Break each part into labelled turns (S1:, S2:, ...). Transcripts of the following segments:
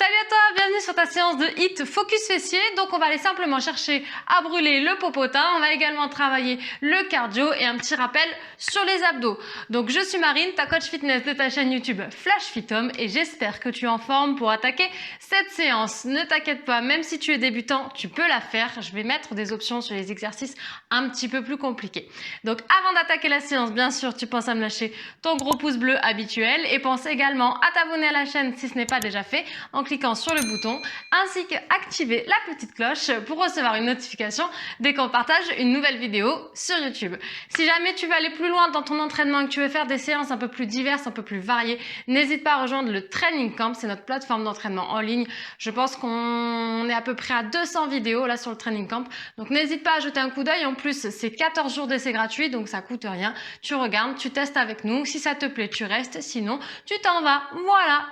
S1: Salut à toi, bienvenue sur ta séance de HIIT Focus Fessier. Donc on va aller simplement chercher à brûler le popotin. On va également travailler le cardio et un petit rappel sur les abdos. Donc je suis Marine, ta coach fitness de ta chaîne YouTube Flash Fit Home et j'espère que tu es en forme pour attaquer cette séance. Ne t'inquiète pas, même si tu es débutant, tu peux la faire. Je vais mettre des options sur les exercices un petit peu plus compliqués. Donc avant d'attaquer la séance, bien sûr, tu penses à me lâcher ton gros pouce bleu habituel et pense également à t'abonner à la chaîne si ce n'est pas déjà fait en cliquant sur le bouton ainsi qu'activer la petite cloche pour recevoir une notification dès qu'on partage une nouvelle vidéo sur YouTube. Si jamais tu veux aller plus loin dans ton entraînement et que tu veux faire des séances un peu plus diverses, un peu plus variées, n'hésite pas à rejoindre le Training Camp, c'est notre plateforme d'entraînement en ligne. Je pense qu'on est à peu près à 200 vidéos là sur le Training Camp, donc n'hésite pas à jeter un coup d'œil. En plus, c'est 14 jours d'essai gratuit, donc ça coûte rien. Tu regardes, tu testes avec nous. Si ça te plaît, tu restes. Sinon, tu t'en vas. Voilà.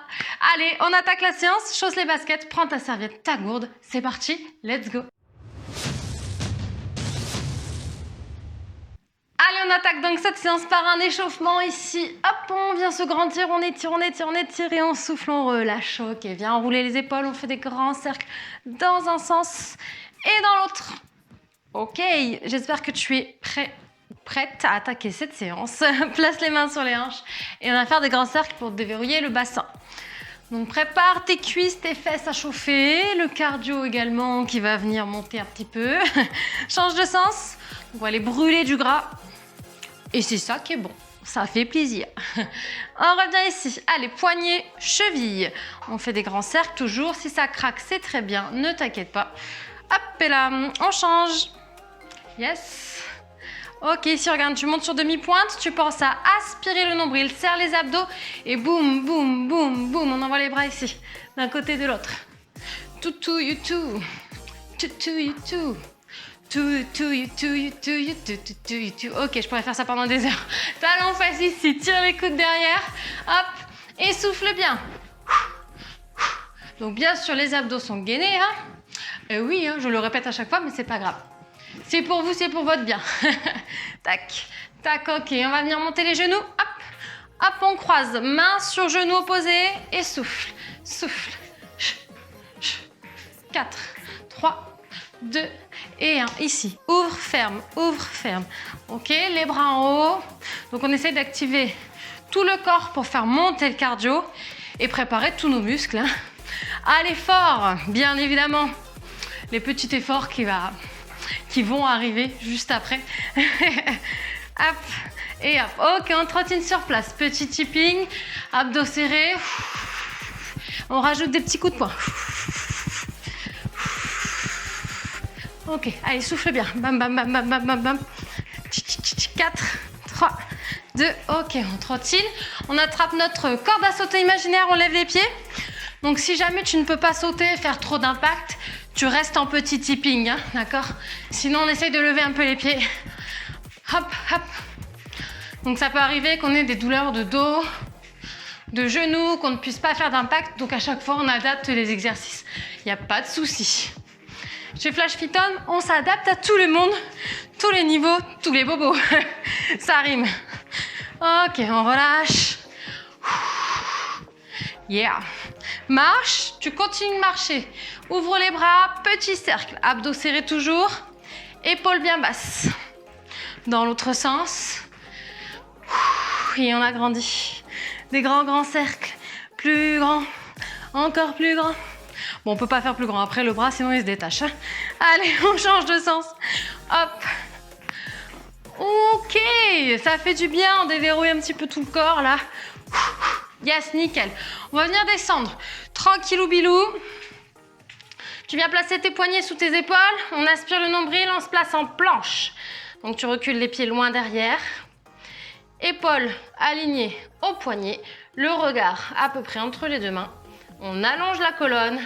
S1: Allez, on attaque la séance. Chausse les baskets, prends ta serviette, ta gourde. C'est parti, let's go. Allez, on attaque donc cette séance par un échauffement ici. Hop, on vient se grandir, on étire, on étire, on étire et on souffle, on relâche. Ok, viens enrouler les épaules, on fait des grands cercles dans un sens et dans l'autre. Ok, j'espère que tu es prête à attaquer cette séance. Place les mains sur les hanches et on va faire des grands cercles pour déverrouiller le bassin. Donc prépare tes cuisses, tes fesses à chauffer, le cardio également qui va venir monter un petit peu. Change de sens, on va aller brûler du gras et c'est ça qui est bon, ça fait plaisir. On revient ici, allez, poignets, chevilles. On fait des grands cercles toujours, si ça craque c'est très bien, ne t'inquiète pas. Hop et là, on change. Yes. Ok, ici regarde, tu montes sur demi-pointe, tu penses à aspirer le nombril, serre les abdos et boum, boum, boum, boum, on envoie les bras ici, d'un côté et de l'autre. Toutou, you too, toutou, you too, toutou, you too, you too, you too, toutou, you too. Ok, je pourrais faire ça pendant des heures. Talons fesses ici, tire les coudes derrière, hop, et souffle bien. Donc bien sûr, les abdos sont gainés, hein. Oui, hein, je le répète à chaque fois, mais c'est pas grave. C'est pour vous, c'est pour votre bien. Tac, tac, ok. On va venir monter les genoux. Hop, hop, on croise. Main sur genou opposé et souffle, souffle. 4, 3, 2 et 1. Ici, ouvre, ferme, ouvre, ferme. Ok, les bras en haut. Donc on essaie d'activer tout le corps pour faire monter le cardio et préparer tous nos muscles. À l'effort, bien évidemment. Les petits efforts qui vont arriver juste après. Hop et hop. Ok, on trottine sur place. Petit tipping, abdos serrés. On rajoute des petits coups de poing. Ok, allez, souffle bien. Bam, bam, bam, bam, bam, bam, bam. 4, 3, 2. Ok, on trottine. On attrape notre corde à sauter imaginaire. On lève les pieds. Donc, si jamais tu ne peux pas sauter, faire trop d'impact, tu restes en petit tipping, hein, d'accord? Sinon, on essaye de lever un peu les pieds. Hop, hop. Donc, ça peut arriver qu'on ait des douleurs de dos, de genoux, qu'on ne puisse pas faire d'impact. Donc, à chaque fois, on adapte les exercices. Il n'y a pas de souci. Chez Flash Fit Home, on s'adapte à tout le monde, tous les niveaux, tous les bobos. Ça rime. Ok, on relâche. Yeah. Marche, tu continues de marcher. Ouvre les bras, petit cercle. Abdos serrés toujours. Épaules bien basses. Dans l'autre sens. Et on agrandit. Des grands cercles. Plus grands. Encore plus grands. Bon, on peut pas faire plus grand après le bras, sinon il se détache. Allez, on change de sens. Hop. Ok, ça fait du bien. On déverrouille un petit peu tout le corps là. Yes, nickel. On va venir descendre. Tranquillou bilou. Tu viens placer tes poignets sous tes épaules. On aspire le nombril, on se place en planche. Donc tu recules les pieds loin derrière. Épaules alignées au poignet. Le regard à peu près entre les deux mains. On allonge la colonne.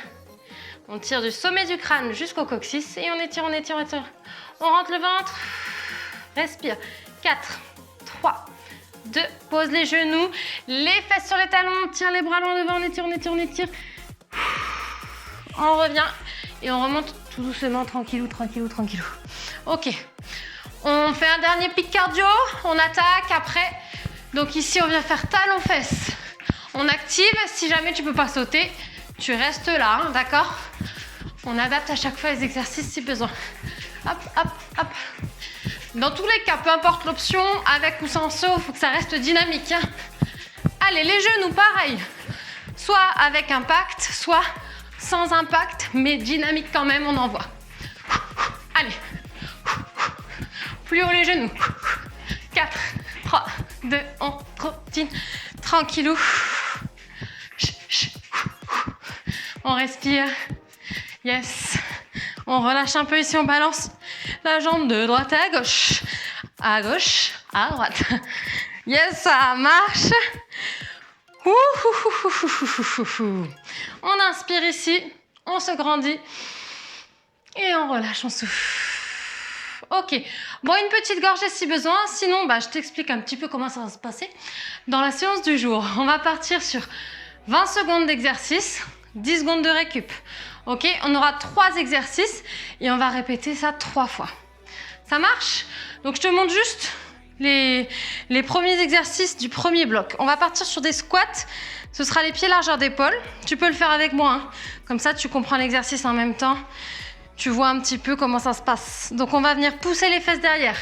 S1: On tire du sommet du crâne jusqu'au coccyx et on étire, on étire, on étire. On rentre le ventre. Respire. 4, 3, 2, pose les genoux, les fesses sur les talons, on tire les bras loin devant, on étire, on étire, on étire. On revient et on remonte tout doucement, tranquillou, tranquillou, tranquillou. Ok, on fait un dernier pic cardio, on attaque après. Donc ici, on vient faire talons-fesses. On active, si jamais tu ne peux pas sauter, Tu restes là, hein, d'accord? On adapte à chaque fois les exercices si besoin. Hop, hop, hop. Dans tous les cas, peu importe l'option, avec ou sans saut, il faut que ça reste dynamique. Hein. Allez, les genoux, pareil. Soit avec impact, soit sans impact, mais dynamique quand même, on envoie. Allez. Plus haut les genoux. 4, 3, 2, on trottine. Tranquillou. On respire. Yes. On relâche un peu ici, on balance la jambe de droite à gauche, à droite. Yes, ça marche. On inspire ici, on se grandit et on relâche, on souffle. Ok, bon, une petite gorgée si besoin, sinon je t'explique un petit peu comment ça va se passer dans la séance du jour. On va partir sur 20 secondes d'exercice, 10 secondes de récup. Ok, on aura 3 exercices et on va répéter ça 3 fois. Ça marche? Donc je te montre juste les premiers exercices du premier bloc. On va partir sur des squats. Ce sera les pieds largeur d'épaule. Tu peux le faire avec moi. Hein. Comme ça, tu comprends l'exercice en même temps. Tu vois un petit peu comment ça se passe. Donc on va venir pousser les fesses derrière.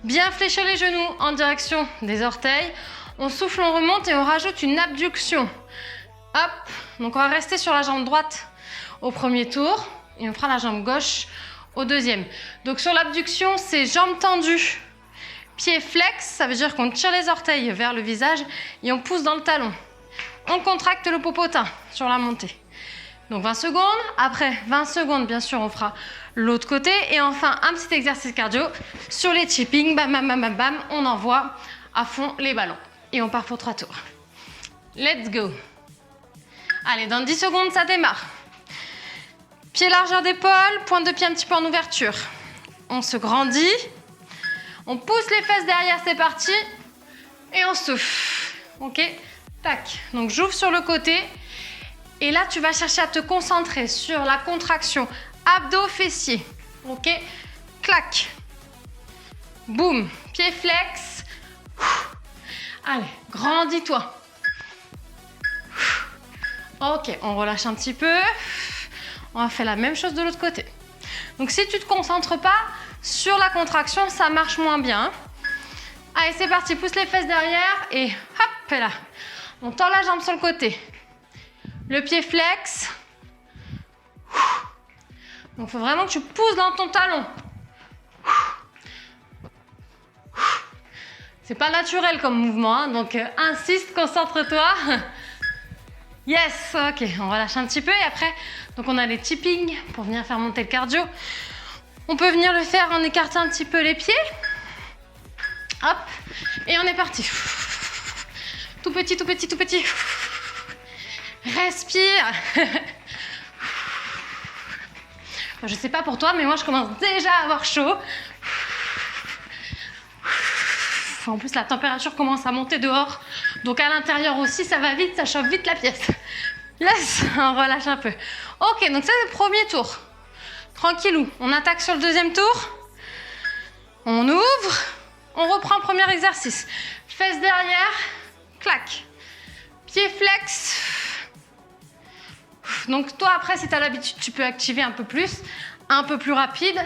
S1: Bien fléchir les genoux en direction des orteils. On souffle, on remonte et on rajoute une abduction. Hop. Donc on va rester sur la jambe droite au premier tour et on fera la jambe gauche au deuxième. Donc sur l'abduction, c'est jambes tendues, pieds flex, ça veut dire qu'on tire les orteils vers le visage et on pousse dans le talon. On contracte le popotin sur la montée. Donc 20 secondes, après 20 secondes, bien sûr, on fera l'autre côté et enfin un petit exercice cardio sur les chipping, bam, bam, bam, bam, bam, on envoie à fond les ballons et on part pour 3 tours. Let's go. Allez, dans 10 secondes, ça démarre. Pied largeur d'épaule, pointe de pied un petit peu en ouverture. On se grandit. On pousse les fesses derrière, c'est parti. Et on souffle. Ok? Tac. Donc j'ouvre sur le côté. Et là, tu vas chercher à te concentrer sur la contraction abdos-fessiers. Ok? Clac. Boum. Pied flex. Allez, grandis-toi. Ok, on relâche un petit peu. On va faire la même chose de l'autre côté. Donc si tu ne te concentres pas sur la contraction, ça marche moins bien. Allez, c'est parti, pousse les fesses derrière et hop, là. On tend la jambe sur le côté. Le pied flex. Donc il faut vraiment que tu pousses dans ton talon. C'est pas naturel comme mouvement, hein, donc insiste, concentre-toi. Yes, ok, on relâche un petit peu et après, donc on a les tipping pour venir faire monter le cardio. On peut venir le faire en écartant un petit peu les pieds. Hop, et on est parti. Tout petit, tout petit, tout petit. Respire. Je sais pas pour toi, mais moi je commence déjà à avoir chaud. En plus, la température commence à monter dehors. Donc à l'intérieur aussi, ça va vite, ça chauffe vite la pièce. Yes, on relâche un peu. Ok, donc ça c'est le premier tour. Tranquillou, on attaque sur le deuxième tour. On ouvre, on reprend le premier exercice. Fesses derrière, clac. Pied flex. Donc toi après, si tu as l'habitude, tu peux activer un peu plus rapide.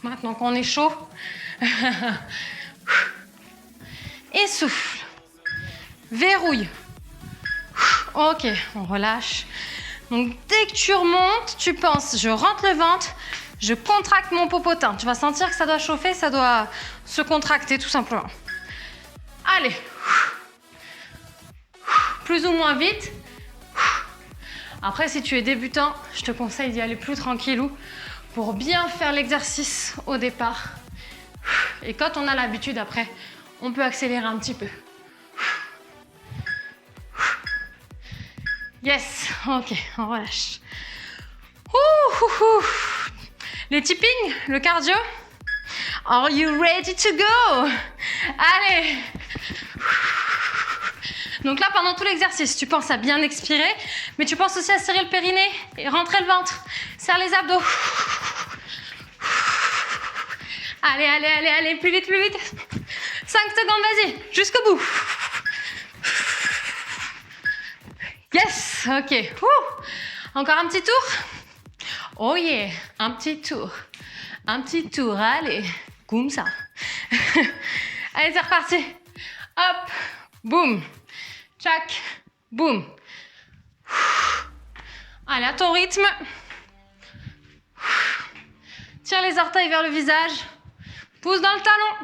S1: Maintenant qu'on est chaud. Et souffle. Verrouille. Ok, on relâche. Donc dès que tu remontes, tu penses, je rentre le ventre, je contracte mon popotin. Tu vas sentir que ça doit chauffer, ça doit se contracter tout simplement. Allez. Plus ou moins vite. Après, si tu es débutant, je te conseille d'y aller plus tranquillou pour bien faire l'exercice au départ. Et quand on a l'habitude après, on peut accélérer un petit peu. Yes, ok, on relâche. Les tipping, le cardio. Are you ready to go? Allez. Donc là, pendant tout l'exercice, tu penses à bien expirer, mais tu penses aussi à serrer le périnée et rentrer le ventre. Serre les abdos. Allez, allez, allez, allez, plus vite, plus vite. 5 secondes, vas-y, jusqu'au bout. Yes, ok. Encore un petit tour. Oh yeah, un petit tour. Un petit tour, allez. Comme ça. Allez, c'est reparti. Hop, boum. Tchac, boum. Allez, à ton rythme. Tire les orteils vers le visage. Pousse dans le talon.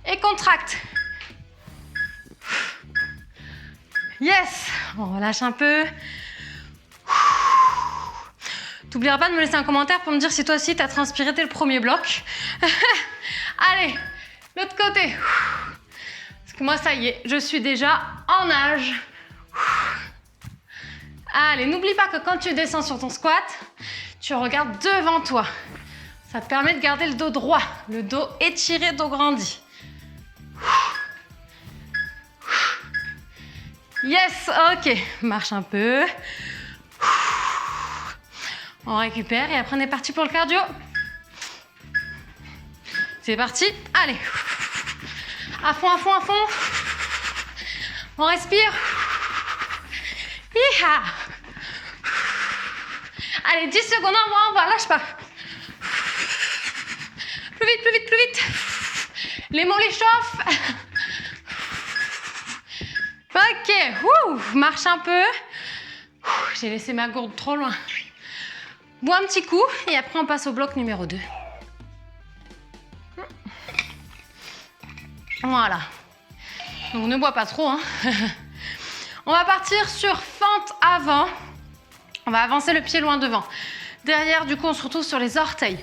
S1: Et contracte. Yes. On relâche un peu. T'oublieras pas de me laisser un commentaire pour me dire si toi aussi t'as transpiré dès le premier bloc. Allez, l'autre côté. Parce que moi, ça y est, je suis déjà en nage. Allez, n'oublie pas que quand tu descends sur ton squat, tu regardes devant toi. Ça te permet de garder le dos droit, le dos étiré, dos grandi. Yes, ok. Marche un peu. On récupère et après on est parti pour le cardio. C'est parti, allez. À fond, à fond, à fond. On respire. Hi-ha. Allez, 10 secondes, on va, lâche pas. Plus vite, plus vite, plus vite. Les mots les chauffent. Ok, marche un peu. J'ai laissé ma gourde trop loin. Bois un petit coup et après on passe au bloc numéro 2. Voilà. Donc ne bois pas trop. Hein. On va partir sur fente avant. On va avancer le pied loin devant. Derrière, du coup, on se retrouve sur les orteils.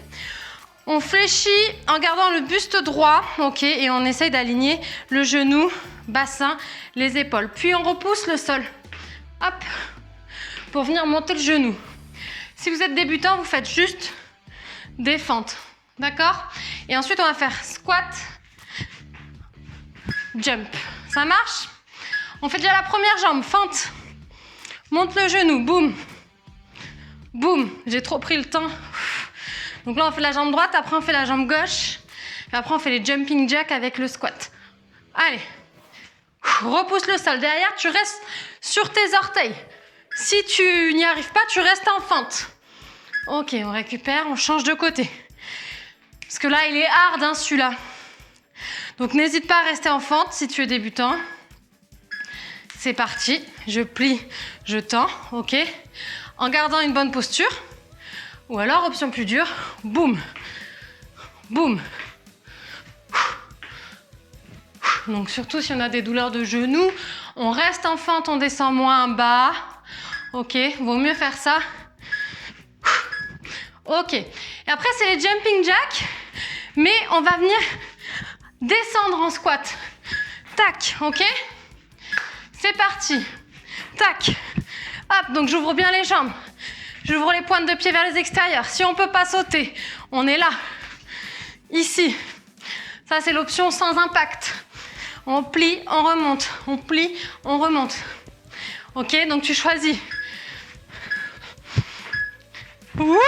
S1: On fléchit en gardant le buste droit, ok, et on essaye d'aligner le genou, bassin, les épaules. Puis on repousse le sol. Hop, pour venir monter le genou. Si vous êtes débutant, vous faites juste des fentes, d'accord? Et ensuite, on va faire squat, jump. Ça marche? On fait déjà la première jambe, fente. Monte le genou, boum. Boum, j'ai trop pris le temps. Donc là, on fait la jambe droite, après on fait la jambe gauche. Et après, on fait les jumping jacks avec le squat. Allez. Repousse le sol. Derrière, tu restes sur tes orteils. Si tu n'y arrives pas, tu restes en fente. Ok, on récupère, on change de côté. Parce que là, il est hard, hein, celui-là. Donc, n'hésite pas à rester en fente si tu es débutant. C'est parti. Je plie, je tends, ok. En gardant une bonne posture. Ou alors, option plus dure, boum, boum. Donc, surtout si on a des douleurs de genoux, on reste en fente, on descend moins bas. Ok, vaut mieux faire ça. Ok. Et après, c'est les jumping jacks, mais on va venir descendre en squat. Tac, ok? C'est parti. Tac. Hop, donc j'ouvre bien les jambes. J'ouvre les pointes de pied vers les extérieurs. Si on ne peut pas sauter, on est là. Ici. Ça, c'est l'option sans impact. On plie, on remonte. On plie, on remonte. Ok, donc tu choisis. Wouhou.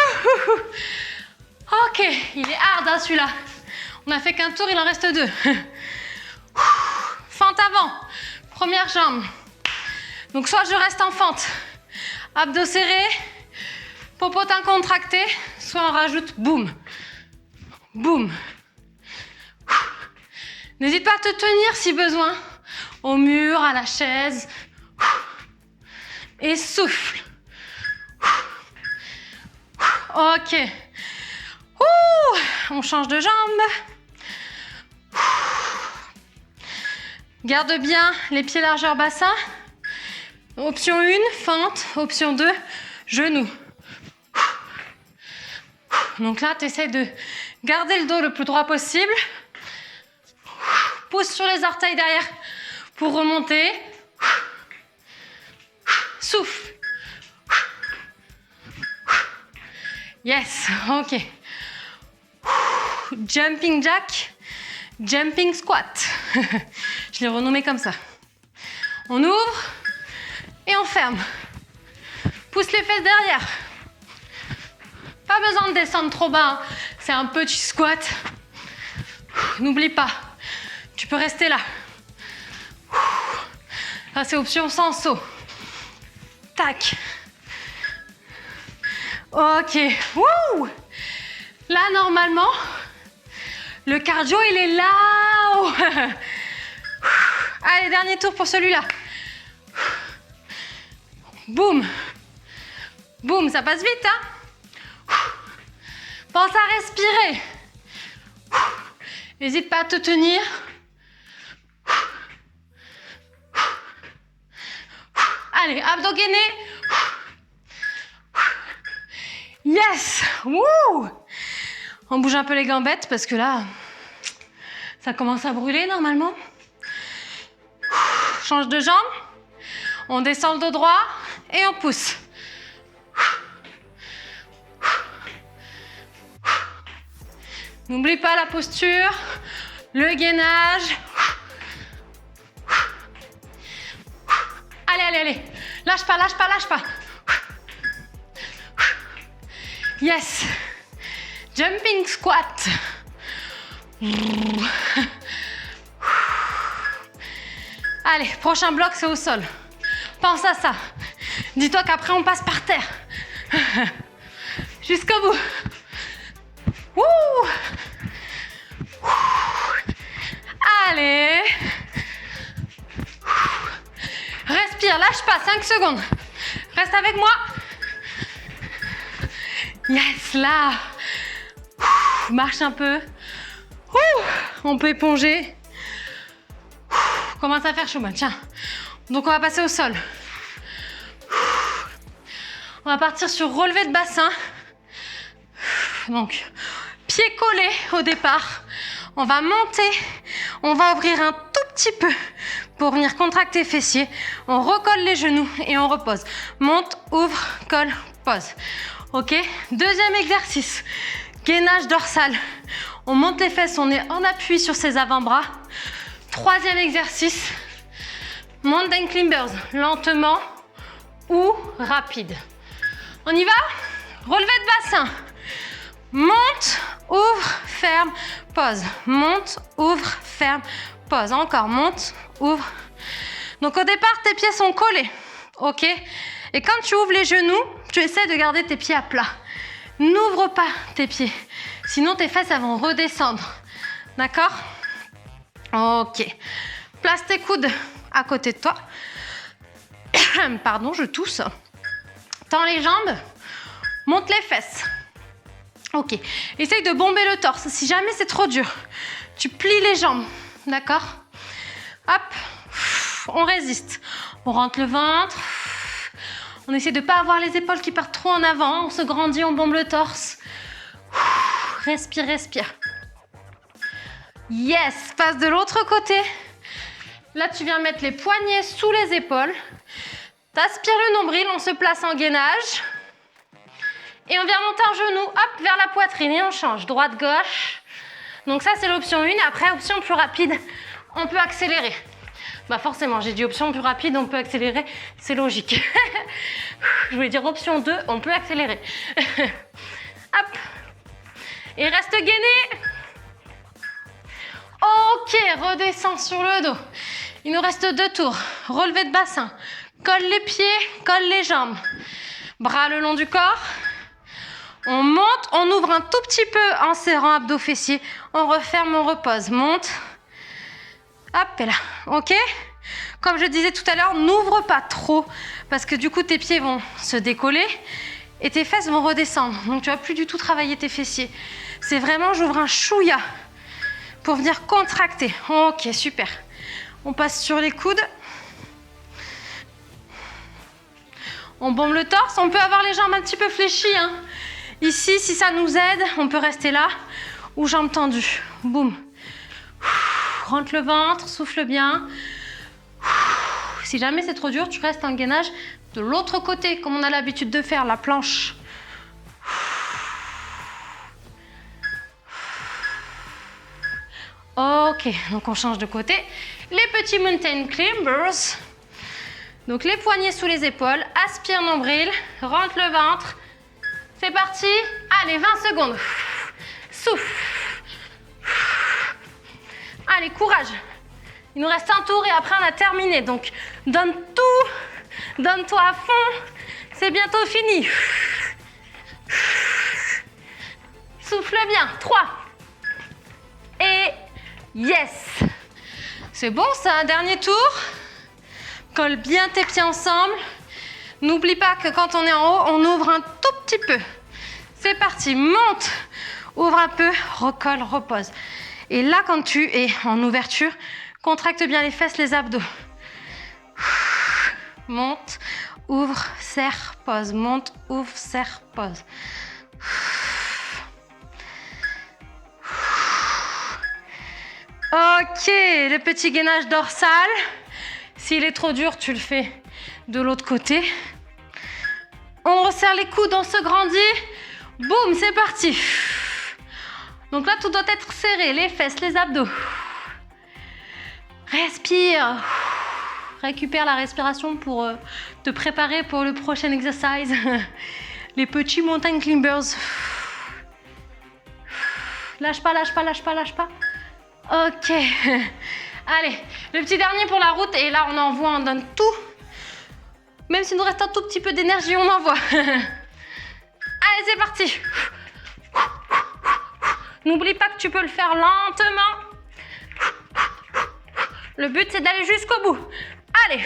S1: Ok, il est hard hein, celui-là. On n'a fait qu'un tour, il en reste 2. Fente avant. Première jambe. Donc soit je reste en fente. Abdos serrés. Popotin contracté. Soit on rajoute boum. Boum. N'hésite pas à te tenir si besoin. Au mur, à la chaise. Et souffle. Ok. On change de jambe. Garde bien les pieds largeur bassin. Option 1, fente. Option 2, genou. Donc là, tu essaies de garder le dos le plus droit possible. Pousse sur les orteils derrière pour remonter. Souffle. Yes, ok. Jumping jack, jumping squat. Je l'ai renommé comme ça. On ouvre et on ferme. Pousse les fesses derrière. Pas besoin de descendre trop bas. Hein. C'est un petit squat. N'oublie pas, tu peux rester là. Ça, c'est option sans saut. Tac. Ok. Wouh! Là, normalement, le cardio, il est là-haut. Allez, dernier tour pour celui-là. Boum. Boum, ça passe vite, hein? Pense à respirer. N'hésite pas à te tenir. Allez, abdos gainés. Yes! Wouh! On bouge un peu les gambettes parce que là, ça commence à brûler normalement. Change de jambe. On descend le dos droit et on pousse. N'oublie pas la posture, le gainage. Allez, allez, allez. Lâche pas, lâche pas, lâche pas. Yes. Jumping squat. Allez, prochain bloc, c'est au sol. Pense à ça. Dis-toi qu'après, on passe par terre. Jusqu'au bout. Ouh. Allez. Respire, lâche pas, 5 secondes. Reste avec moi. Yes, là. Marche un peu. On peut éponger. Commence à faire chaud, tiens. Donc on va passer au sol. On va partir sur relevé de bassin. Donc, pieds collés au départ. On va monter. On va ouvrir un tout petit peu pour venir contracter fessiers. On recolle les genoux et on repose. Monte, ouvre, colle, pose. Ok? Deuxième exercice. Gainage dorsal. On monte les fesses, on est en appui sur ses avant-bras. Troisième exercice. Mountain climbers. Lentement ou rapide. On y va? Relevé de bassin. Monte, ouvre, ferme, pose. Monte, ouvre, ferme, pose. Encore, monte, ouvre. Donc au départ, tes pieds sont collés. Ok? Et quand tu ouvres les genoux, tu essaies de garder tes pieds à plat. N'ouvre pas tes pieds. Sinon, tes fesses elles vont redescendre. D'accord? Ok. Place tes coudes à côté de toi. Pardon, je tousse. Tends les jambes. Monte les fesses. Ok. Essaye de bomber le torse. Si jamais c'est trop dur, tu plies les jambes. D'accord? Hop. On résiste. On rentre le ventre. On essaie de ne pas avoir les épaules qui partent trop en avant. On se grandit, on bombe le torse. Respire, respire. Yes. Passe de l'autre côté. Là, tu viens mettre les poignets sous les épaules. T'aspires le nombril. On se place en gainage. Et on vient monter en genou, hop, vers la poitrine. Et on change. Droite, gauche. Donc ça, c'est l'option 1. Après, option plus rapide, on peut accélérer. Bah forcément, j'ai dit option plus rapide, on peut accélérer. C'est logique. Je voulais dire option 2, on peut accélérer. Hop. Et reste gainé. Ok, redescends sur le dos. Il nous reste 2 tours. Relevé de bassin. Colle les pieds, colle les jambes. Bras le long du corps. On monte, on ouvre un tout petit peu en serrant abdos fessiers. On referme, on repose. Monte. Hop, et là. Ok? Comme je disais tout à l'heure, n'ouvre pas trop parce que du coup, tes pieds vont se décoller et tes fesses vont redescendre. Donc, tu vas plus du tout travailler tes fessiers. C'est vraiment, j'ouvre un chouïa pour venir contracter. Ok, super. On passe sur les coudes. On bombe le torse. On peut avoir les jambes un petit peu fléchies, hein. Ici, si ça nous aide, on peut rester là ou jambes tendues. Boum. Rentre le ventre, souffle bien. Si jamais c'est trop dur, tu restes en gainage de l'autre côté, comme on a l'habitude de faire, la planche. Ok, donc on change de côté. Les petits mountain climbers. Donc les poignets sous les épaules, aspire nombril, rentre le ventre. C'est parti. Allez, 20 secondes. Souffle. Allez, courage. Il nous reste un tour et après on a terminé. Donc donne tout, donne-toi à fond. C'est bientôt fini. Souffle bien. 3. Et yes. C'est bon ça, un dernier tour. Colle bien tes pieds ensemble. N'oublie pas que quand on est en haut, on ouvre un tout petit peu. C'est parti, monte, ouvre un peu, recolle, repose. Et là, quand tu es en ouverture, contracte bien les fesses, les abdos. Monte, ouvre, serre, pose. Monte, ouvre, serre, pose. Ok, le petit gainage dorsal. S'il est trop dur, tu le fais de l'autre côté. On resserre les coudes, on se grandit. Boum, c'est parti. Donc là, tout doit être serré, les fesses, les abdos. Respire. Récupère la respiration pour te préparer pour le prochain exercice. Les petits mountain climbers. Lâche pas, lâche pas, lâche pas, lâche pas. Ok. Allez, le petit dernier pour la route. Et là, on envoie, on donne tout. Même s'il nous reste un tout petit peu d'énergie, on envoie. Allez, c'est parti. N'oublie pas que tu peux le faire lentement. Le but, c'est d'aller jusqu'au bout. Allez.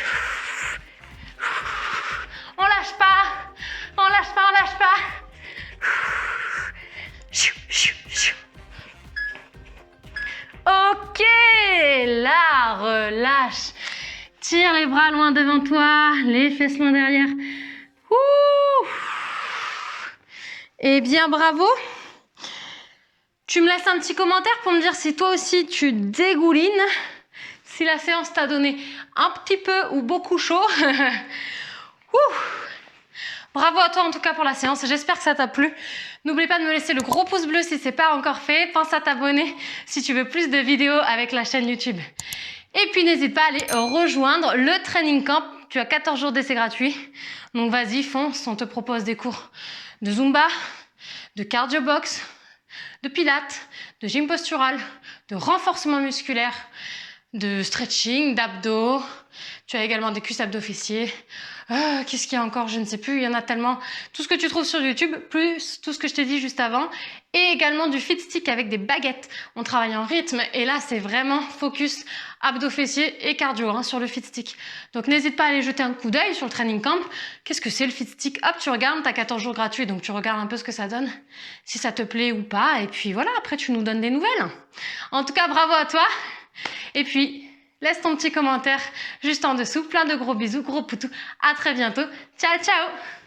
S1: On lâche pas. On lâche pas, on lâche pas. Ok, là, relâche. Tire les bras loin devant toi, les fesses loin derrière. Ouh. Eh bien, bravo. Tu me laisses un petit commentaire pour me dire si toi aussi tu dégoulines, si la séance t'a donné un petit peu ou beaucoup chaud. Ouh. Bravo à toi en tout cas pour la séance, j'espère que ça t'a plu. N'oublie pas de me laisser le gros pouce bleu si ce n'est pas encore fait. Pense à t'abonner si tu veux plus de vidéos avec la chaîne YouTube. Et puis n'hésite pas à aller rejoindre le training camp. Tu as 14 jours d'essai gratuit. Donc vas-y, fonce, on te propose des cours de Zumba, de cardio box, de pilates, de gym postural, de renforcement musculaire, de stretching, d'abdos. Tu as également des cuisses abdos fessiers. Qu'est-ce qu'il y a encore? Je ne sais plus, il y en a tellement. Tout ce que tu trouves sur YouTube, plus tout ce que je t'ai dit juste avant. Et également du fit stick avec des baguettes. On travaille en rythme et là, c'est vraiment focus abdos fessiers et cardio sur le fit stick. Donc n'hésite pas à aller jeter un coup d'œil sur le training camp. Qu'est-ce que c'est le fit stick? Hop, tu regardes, tu as 14 jours gratuits, donc tu regardes un peu ce que ça donne, si ça te plaît ou pas. Et puis voilà, après tu nous donnes des nouvelles. En tout cas, bravo à toi. Et puis, laisse ton petit commentaire juste en dessous. Plein de gros bisous, gros poutous. À très bientôt. Ciao, ciao!